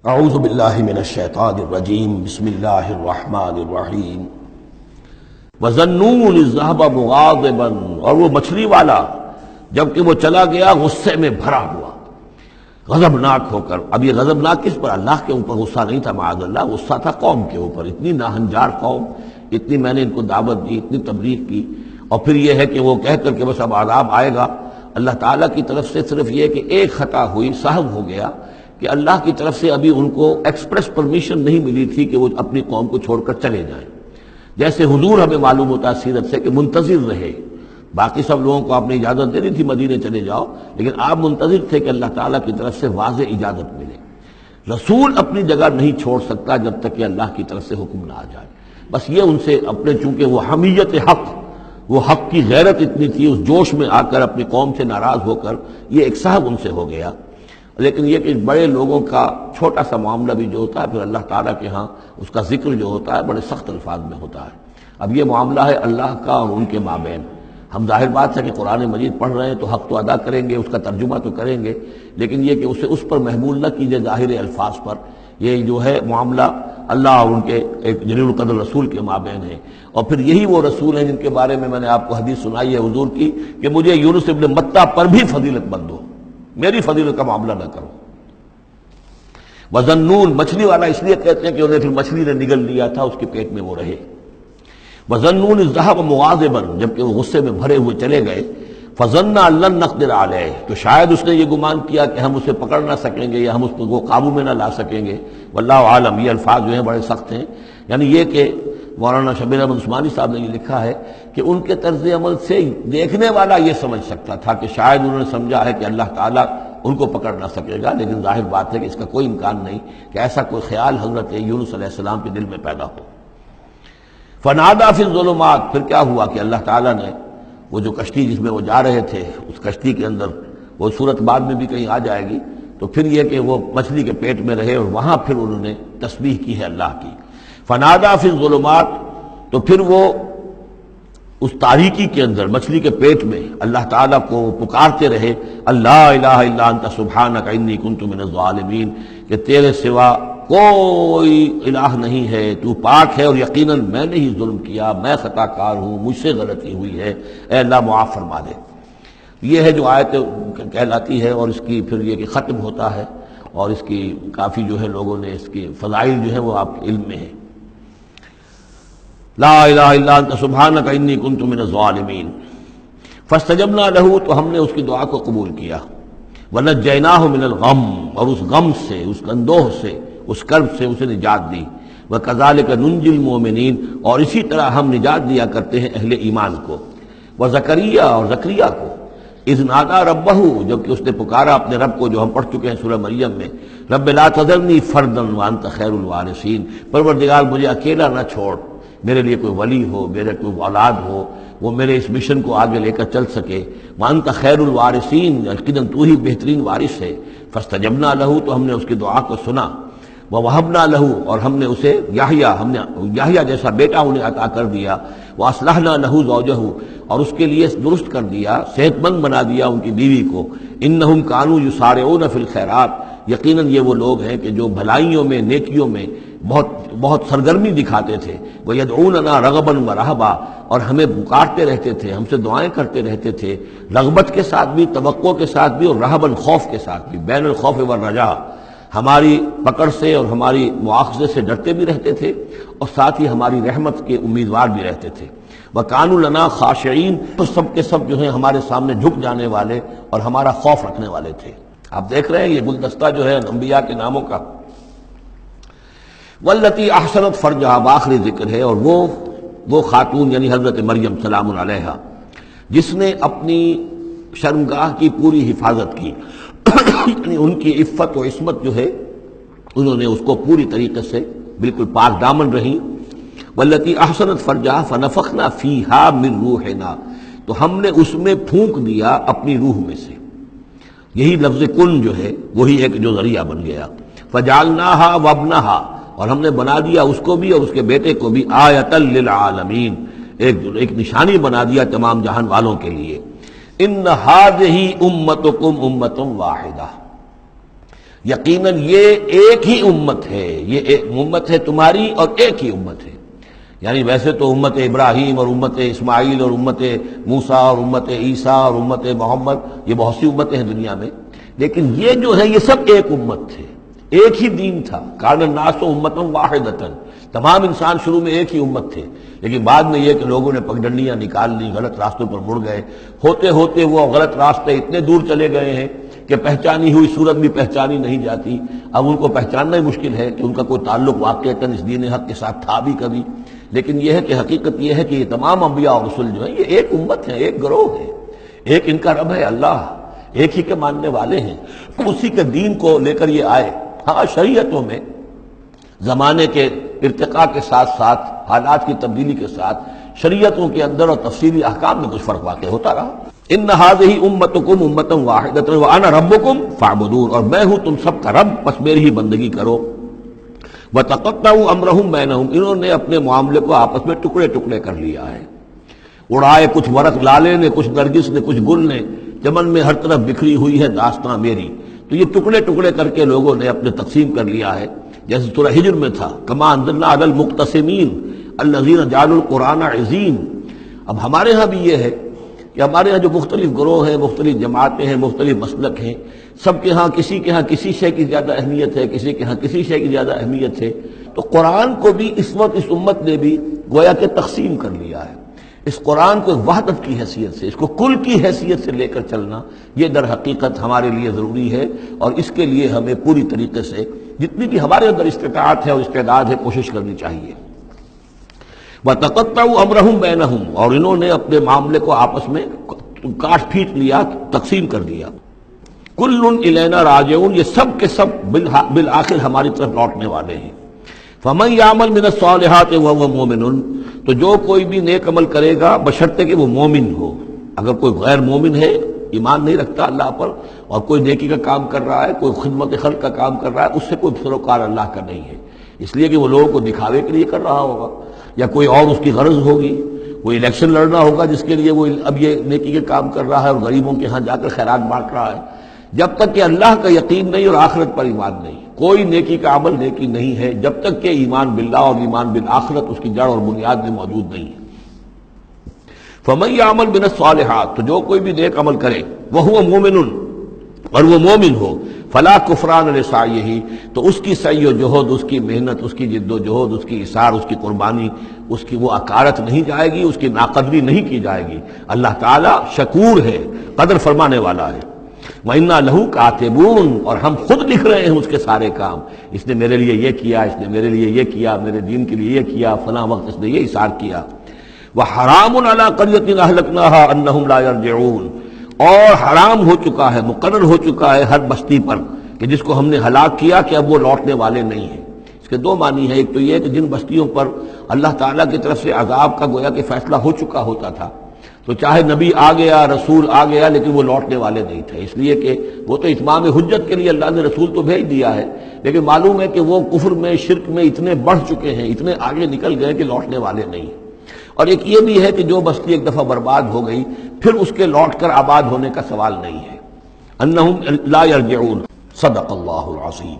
اعوذ باللہ من الشیطان الرجیم بسم اللہ الرحمن الرحیم وَظَنُّونِ الذَّهَبَ مُغَاضِبًا، اور وہ مچھلی والا جبکہ وہ چلا گیا غصے میں بھرا ہوا، غضبناک ہو کر۔ اب یہ غضبناک کس پر؟ اللہ کے اوپر غصہ نہیں تھا معاذ اللہ، غصہ تھا قوم کے اوپر۔ اتنی ناہنجار قوم، اتنی میں نے ان کو دعوت دی، اتنی تبلیغ کی، اور پھر یہ ہے کہ وہ کہہ کر کے بس اب عذاب آئے گا۔ اللہ تعالیٰ کی طرف سے صرف یہ کہ ایک خطا ہوئی، سہو ہو گیا کہ اللہ کی طرف سے ابھی ان کو ایکسپریس پرمیشن نہیں ملی تھی کہ وہ اپنی قوم کو چھوڑ کر چلے جائیں۔ جیسے حضور ہمیں معلوم ہوتا ہے سیرت سے کہ منتظر رہے، باقی سب لوگوں کو آپ نے اجازت دے دی تھی مدینے چلے جاؤ، لیکن آپ منتظر تھے کہ اللہ تعالیٰ کی طرف سے واضح اجازت ملے۔ رسول اپنی جگہ نہیں چھوڑ سکتا جب تک کہ اللہ کی طرف سے حکم نہ آ جائے۔ بس یہ ان سے اپنے، چونکہ وہ حمیت حق، وہ حق کی غیرت اتنی تھی، اس جوش میں آ کر اپنی قوم سے ناراض ہو کر یہ ایک صاحب ان سے ہو گیا۔ لیکن یہ کہ بڑے لوگوں کا چھوٹا سا معاملہ بھی جو ہوتا ہے پھر اللہ تعالیٰ کے ہاں اس کا ذکر جو ہوتا ہے بڑے سخت الفاظ میں ہوتا ہے۔ اب یہ معاملہ ہے اللہ کا اور ان کے مابین۔ ہم ظاہر بات ہے کہ قرآن مجید پڑھ رہے ہیں تو حق تو ادا کریں گے، اس کا ترجمہ تو کریں گے، لیکن یہ کہ اسے اس پر محمول نہ کیجیے ظاہر الفاظ پر۔ یہ جو ہے معاملہ اللہ اور ان کے ایک جلیل القدر رسول کے مابین ہے، اور پھر یہی وہ رسول ہیں جن کے بارے میں نے آپ کو حدیث سنائی ہے حضور کی کہ مجھے یونس ابن متیٰ پر بھی فضیلت مت دو، میری فضیلت کا معاملہ نہ کرو۔ وَظَنُّونِ، مچھلی والا اس لیے کہتے ہیں کہ انہیں پھر مچھلی نے نگل لیا تھا، اس کے پیٹ میں وہ رہے۔ وَظَنُّونِ الذَّهَبَ مُغَاضِبًا، جبکہ وہ غصے میں بھرے ہوئے چلے گئے۔ فَظَنَّ أَن لَّن نَّقْدِرَ عَلَيْهِ، تو شاید اس نے یہ گمان کیا کہ ہم اسے پکڑ نہ سکیں گے یا ہم اس کو قابو میں نہ لا سکیں گے۔ واللہ عالم، یہ الفاظ جو ہیں بڑے سخت ہیں، یعنی یہ کہ مولانا شبیر احمد عثمانی صاحب نے یہ لکھا ہے کہ ان کے طرز عمل سے دیکھنے والا یہ سمجھ سکتا تھا کہ شاید انہوں نے سمجھا ہے کہ اللہ تعالیٰ ان کو پکڑ نہ سکے گا، لیکن ظاہر بات ہے کہ اس کا کوئی امکان نہیں کہ ایسا کوئی خیال حضرت یونس علیہ السلام کے دل میں پیدا ہو۔ فنادا فی الظلمات، پھر کیا ہوا کہ اللہ تعالیٰ نے وہ جو کشتی جس میں وہ جا رہے تھے، اس کشتی کے اندر وہ صورت بعد میں بھی کہیں آ جائے گی، تو پھر یہ کہ وہ مچھلی کے پیٹ میں رہے اور وہاں پھر انہوں نے تسبیح کی ہے اللہ کی۔ فنادا فی الظلمات، تو پھر وہ اس تاریکی کے اندر مچھلی کے پیٹ میں اللہ تعالیٰ کو پکارتے رہے، اللہ الہ الا انت سبحانک انی کنت من الظالمین، کہ تیرے سوا کوئی الہ نہیں ہے، تو پاک ہے اور یقیناً میں نے ہی ظلم کیا، میں خطا کار ہوں، مجھ سے غلطی ہوئی ہے، اے اللہ معاف فرما دے۔ یہ ہے جو آیت کہلاتی ہے، اور اس کی پھر یہ کہ ختم ہوتا ہے، اور اس کی کافی جو ہے لوگوں نے اس کے فضائل جو ہیں وہ آپ کے علم میں ہیں۔ لا الہ الا انت سبحانک انی کنت من الظالمین فاستجبنا لہ، تو ہم نے اس کی دعا کو قبول کیا۔ ونجیناہ من الغم، اور اس غم سے، اس اندوہ سے، اس کرب سے اسے نجات دی۔ وکذالک ننجی المؤمنین، اور اسی طرح ہم نجات دیا کرتے ہیں اہل ایمان کو۔ وزکریا، اور زکریا کو، اذ نادا ربہ، جبکہ اس نے پکارا اپنے رب کو، جو ہم پڑھ چکے ہیں سورہ مریم میں، رب لا تذرنی فردا وانت خیر الوارثین، پروردگار مجھے اکیلا نہ چھوڑ، میرے لیے کوئی ولی ہو، میرے کوئی اولاد ہو، وہ میرے اس مشن کو آگے لے کر چل سکے۔ وانت خیر الوارثین، یقیناً تو ہی بہترین وارث ہے۔ فاستجبنا لہ، تو ہم نے اس کی دعا کو سنا۔ ووہبنا لہ، اور ہم نے اسے یحییٰ جیسا بیٹا انہیں عطا کر دیا۔ واصلحنا لہ زوجہ، اور اس کے لیے درست کر دیا، صحت مند بنا دیا ان کی بیوی کو۔ انہم کانوا یسارعون فی الخیرات، یقیناً یہ وہ لوگ ہیں کہ جو بھلائیوں میں، نیکیوں میں بہت سرگرمی دکھاتے تھے۔ وَيَدْعُونَنَا رَغَبًا وَرَهْبًا، اور ہمیں پکارتے رہتے تھے، ہم سے دعائیں کرتے رہتے تھے، رغبت کے ساتھ بھی، توقع کے ساتھ بھی، اور رہباً، خوف کے ساتھ بھی، بین الخوف والرجاء، ہماری پکڑ سے اور ہماری مواخذے سے ڈرتے بھی رہتے تھے، اور ساتھ ہی ہماری رحمت کے امیدوار بھی رہتے تھے۔ وَكَانُوا لَنَا خَاشِعِينَ، تو سب کے سب جو ہیں ہمارے سامنے جھک جانے والے اور ہمارا خوف رکھنے والے تھے۔ آپ دیکھ رہے ہیں یہ گلدستہ جو ہے انبیاء کے ناموں کا۔ والتی احسنت فرجہا، آخری ذکر ہے، اور وہ خاتون یعنی حضرت مریم سلام علیہا، جس نے اپنی شرمگاہ کی پوری حفاظت کی، یعنی ان کی عفت و عصمت جو ہے انہوں نے اس کو پوری طریقے سے بالکل پاک دامن رہی۔ والتی احسنت فرجہا فنفخنا فیہا من روحنا، تو ہم نے اس میں پھونک دیا اپنی روح میں سے۔ یہی لفظ کن جو ہے وہی ایک جو ذریعہ بن گیا۔ فجعلناہا وابنہا، اور ہم نے بنا دیا اس کو بھی اور اس کے بیٹے کو بھی آیۃ للعالمین، ایک نشانی بنا دیا تمام جہان والوں کے لیے۔ ان ھذہ امتکم امۃ واحدہ، یقیناً یہ ایک ہی امت ہے، یہ ایک امت ہے تمہاری اور ایک ہی امت ہے۔ یعنی ویسے تو امت ابراہیم اور امت اسماعیل اور امت موسیٰ اور امت عیسیٰ اور امت محمد، یہ بہت سی امتیں ہیں دنیا میں، لیکن یہ جو ہے یہ سب ایک امت تھے، ایک ہی دین تھا۔ کان الناس امۃ واحدۃ، تمام انسان شروع میں ایک ہی امت تھے، لیکن بعد میں یہ کہ لوگوں نے پگڈنڈیاں نکال لی، غلط راستوں پر مڑ گئے، ہوتے ہوتے وہ غلط راستے اتنے دور چلے گئے ہیں کہ پہچانی ہوئی صورت بھی پہچانی نہیں جاتی۔ اب ان کو پہچاننا ہی مشکل ہے کہ ان کا کوئی تعلق واقعتاً اس دین حق کے ساتھ تھا بھی کبھی، لیکن یہ ہے کہ حقیقت یہ ہے کہ یہ تمام انبیاء اور رسل جو ہیں یہ ایک امت ہے، ایک گروہ ہے، ایک ان کا رب ہے اللہ، ایک ہی کے ماننے والے ہیں، اسی کے دین کو لے کر یہ آئے۔ ہاں شریعتوں میں زمانے کے ارتقاء کے ساتھ ساتھ، حالات کی تبدیلی کے ساتھ، شریعتوں کے اندر اور تفصیلی احکام میں کچھ فرق واقع ہوتا رہا۔ ان ھذہ امتکم امۃ واحدۃ وانا ربکم فاعبدون، اور میں ہوں تم سب کا رب، بس میری ہی بندگی کرو۔ وتقطعوا امرهم بینہم، انہوں نے اپنے معاملے کو آپس میں ٹکڑے ٹکڑے کر لیا ہے، اڑائے کچھ ورق لالے نے، کچھ نرگس نے، کچھ گل نے، چمن میں ہر طرف بکھری ہوئی ہے داستاں میری۔ تو یہ ٹکڑے ٹکڑے کر کے لوگوں نے اپنے تقسیم کر لیا ہے، جیسے سورہ ہجر میں تھا کما انزلنا علی المقتسمین الذین جعلوا القرآن عظیم۔ اب ہمارے ہاں بھی یہ ہے کہ ہمارے ہاں جو مختلف گروہ ہیں، مختلف جماعتیں ہیں، مختلف مسلک ہیں، سب کے ہاں کسی شے کی زیادہ اہمیت ہے، کسی کے ہاں کسی شے کی زیادہ اہمیت ہے۔ تو قرآن کو بھی اس وقت اس امت نے بھی گویا کہ تقسیم کر لیا ہے۔ اس قرآن کو وحدت کی حیثیت سے، اس کو کل کی حیثیت سے لے کر چلنا، یہ در حقیقت ہمارے لیے ضروری ہے، اور اس کے لیے ہمیں پوری طریقے سے جتنی بھی ہمارے اندر استطاعت ہے اور استعداد ہے کوشش کرنی چاہیے۔ وَتَقَطَّعُوا أَمْرَهُمْ بَيْنَهُمْ، اور انہوں نے اپنے معاملے کو آپس میں کاٹ پھینٹ لیا، تقسیم کر دیا۔ كُلٌّ إِلَيْنَا رَاجِعُونَ، یہ سب کے سب بالآخر ہماری طرف لوٹنے والے ہیں۔ فَمَن يَعْمَلْ مِنَ الصَّالِحَاتِ وَهُوَ مُؤْمِنٌ، تو جو کوئی بھی نیک عمل کرے گا بشرطے کہ وہ مومن ہو۔ اگر کوئی غیر مومن ہے، ایمان نہیں رکھتا اللہ پر، اور کوئی نیکی کا کام کر رہا ہے، کوئی خدمت خلق کا کام کر رہا ہے، اس سے کوئی سروکار اللہ کا نہیں ہے، اس لیے کہ وہ لوگوں کو دکھاوے کے لیے کر رہا ہوگا، یا کوئی اور اس کی غرض ہوگی، کوئی الیکشن لڑنا ہوگا جس کے لیے وہ اب یہ نیکی کے کام کر رہا ہے اور غریبوں کے ہاں جا کر خیرات بانٹ رہا ہے۔ جب تک کہ اللہ کا یقین نہیں اور آخرت پر ایمان نہیں، کوئی نیکی کا عمل نیکی نہیں ہے جب تک کہ ایمان باللہ اور ایمان بالآخرت اس کی جڑ اور بنیاد میں موجود نہیں ہے۔ فَمَن يَعْمَلْ مِنَ الصَّالِحَاتِ، تو جو کوئی بھی نیک عمل کرے، وَهُوَ مُؤْمِنٌ، اور وہ مومن ہو، فَلَا كُفْرَانَ لِسَعْيِهِ، تو اس کی سعی و جہد، اس کی محنت، اس کی جد و جہد، اس کی ایثار، اس کی قربانی، اس کی وہ اکارت نہیں جائے گی، اس کی ناقدری نہیں کی جائے گی۔ اللہ تعالیٰ شکور ہے، قدر فرمانے والا ہے۔ وَإِنَّا لَهُ كَاتِبُونَ، اور ہم خود لکھ رہے ہیں اس کے سارے کام، اس نے میرے لیے یہ کیا، اس نے میرے لیے یہ کیا، میرے دین کے لیے یہ کیا، فلاں وقت اس نے یہ ایثار کیا۔ وَحَرَامٌ عَلَىٰ قَرْيَةٍ أَهْلَكْنَاهَا أَنَّهُمْ لَا يَرْجِعُونَ، اور حرام ہو چکا ہے، مقرر ہو چکا ہے ہر بستی پر کہ جس کو ہم نے ہلاک کیا کہ اب وہ لوٹنے والے نہیں ہیں۔ اس کے دو معنی ہیں، ایک تو یہ کہ جن بستیوں پر اللہ تعالیٰ کی طرف سے عذاب کا گویا کہ فیصلہ ہو چکا ہوتا تھا، تو چاہے نبی آ گیا، رسول آ گیا، لیکن وہ لوٹنے والے نہیں تھے، اس لیے کہ وہ تو اتمام حجت کے لیے اللہ نے رسول تو بھیج دیا ہے، لیکن معلوم ہے کہ وہ کفر میں، شرک میں اتنے بڑھ چکے ہیں، اتنے آگے نکل گئے کہ لوٹنے والے نہیں ہیں۔ اور ایک یہ بھی ہے کہ جو بستی ایک دفعہ برباد ہو گئی پھر اس کے لوٹ کر آباد ہونے کا سوال نہیں ہے۔ انہم لا یرجعون، صدق اللہ العظیم۔